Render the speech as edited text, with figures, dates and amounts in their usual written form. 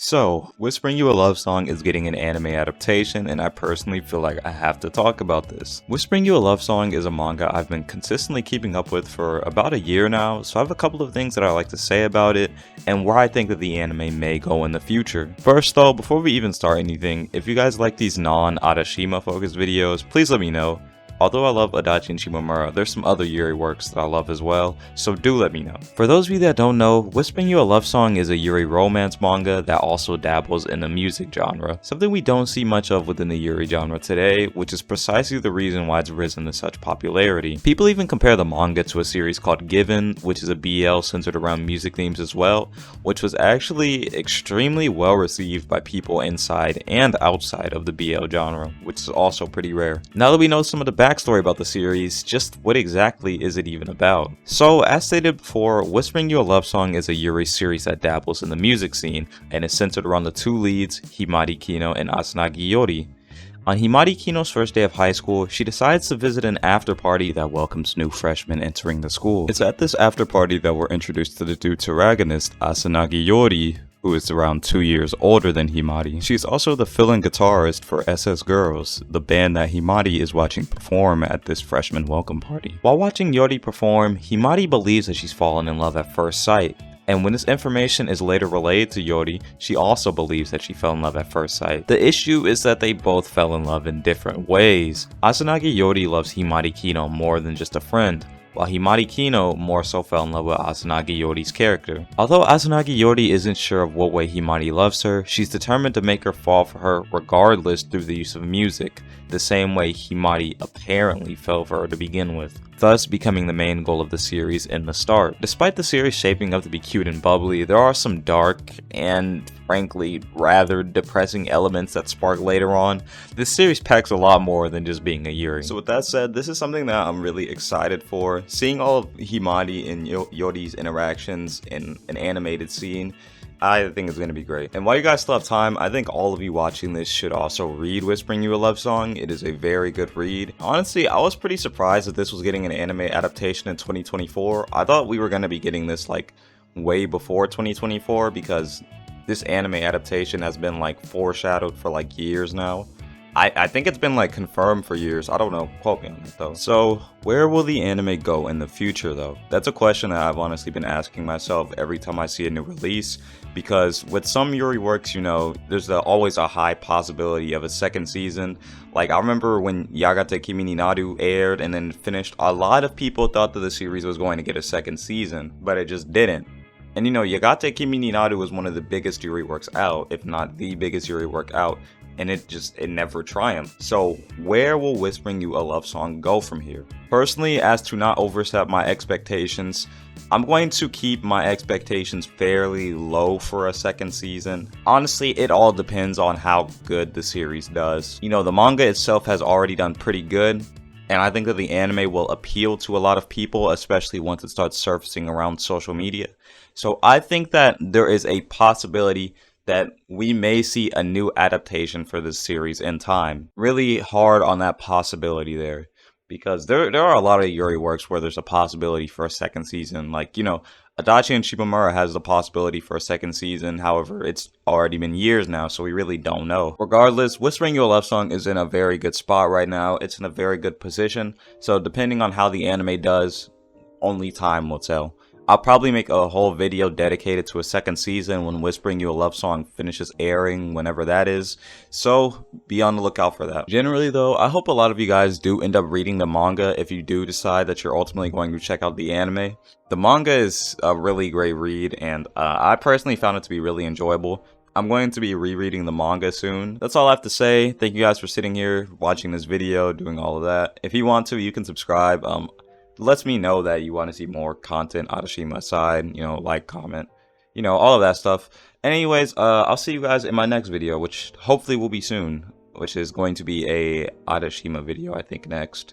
So, Whispering You a Love Song is getting an anime adaptation, and I personally feel like I have to talk about this. Whispering You a Love Song is a manga I've been consistently keeping up with for about a year now, so I have a couple of things that I like to say about it, and where I think that the anime may go in the future. First though, before we even start anything, if you guys like these non-Adashima focused videos, please let me know. Although I love Adachi and Shimamura, there's some other Yuri works that I love as well, so do let me know. For those of you that don't know, Whispering You a Love Song is a Yuri romance manga that also dabbles in the music genre, something we don't see much of within the Yuri genre today, which is precisely the reason why it's risen to such popularity. People even compare the manga to a series called Given, which is a BL centered around music themes as well, which was actually extremely well received by people inside and outside of the BL genre, which is also pretty rare. Now that we know some of the backstory about the series, just what exactly is it even about? So, as stated before, Whispering You a Love Song is a Yuri series that dabbles in the music scene and is centered around the two leads, Himari Kino and Asanagi Yori. On Himari Kino's first day of high school, she decides to visit an after party that welcomes new freshmen entering the school. It's at this after party that we're introduced to the dude's protagonist, Asanagi Yori, who is around 2 years older than Himari. She's also the fill-in guitarist for SS Girls, the band that Himari is watching perform at this freshman welcome party. While watching Yori perform, Himari believes that she's fallen in love at first sight. And when this information is later relayed to Yori, she also believes that she fell in love at first sight. The issue is that they both fell in love in different ways. Asanagi Yori loves Himari Kino more than just a friend, while Himari Kino more so fell in love with Asanagi Yori's character. Although Asanagi Yori isn't sure of what way Himari loves her, she's determined to make her fall for her regardless through the use of music, the same way Himari apparently fell for her to begin with, thus becoming the main goal of the series in the start. Despite the series shaping up to be cute and bubbly, there are some dark and frankly rather depressing elements that spark later on. This series packs a lot more than just being a Yuri. So with that said, this is something that I'm really excited for. Seeing all of Himari and Yori's interactions in an animated scene, I think it's going to be great. And while you guys still have time, I think all of you watching this should also read Whispering You a Love Song. It is a very good read. Honestly, I was pretty surprised that this was getting an anime adaptation in 2024. I thought we were going to be getting this like way before 2024 because this anime adaptation has been like foreshadowed for like years now. I think it's been like confirmed for years. I don't know, quote me on that though. So where will the anime go in the future though? That's a question that I've honestly been asking myself every time I see a new release, because with some Yuri works, you know, there's always a high possibility of a second season. Like I remember when Yagate Kimi ni Naru aired and then finished, a lot of people thought that the series was going to get a second season, but it just didn't. And you know, Yagate Kimi ni Naru was one of the biggest Yuri works out, if not the biggest Yuri work out, and it never triumphed. So where will Whispering You a Love Song go from here? Personally, as to not overstep my expectations, I'm going to keep my expectations fairly low for a second season. Honestly, it all depends on how good the series does. You know, the manga itself has already done pretty good, and I think that the anime will appeal to a lot of people, especially once it starts surfacing around social media. So I think that there is a possibility that we may see a new adaptation for this series in time. Really hard on that possibility there, because there are a lot of Yuri works where there's a possibility for a second season. Like, you know, Adachi and Shimamura has the possibility for a second season. However, it's already been years now, so we really don't know. Regardless, Whispering You a Love Song is in a very good spot right now. It's in a very good position. So depending on how the anime does, only time will tell. I'll probably make a whole video dedicated to a second season when Whispering You a Love Song finishes airing, whenever that is. So be on the lookout for that. Generally though, I hope a lot of you guys do end up reading the manga if you do decide that you're ultimately going to check out the anime. The manga is a really great read, and I personally found it to be really enjoyable. I'm going to be rereading the manga soon. That's all I have to say. Thank you guys for sitting here, watching this video, doing all of that. If you want to, you can subscribe. Lets me know that you want to see more content Adashima side, you know, like, comment, you know, all of that stuff. Anyways, I'll see you guys in my next video, which hopefully will be soon, which is going to be a Adashima video, I think, next.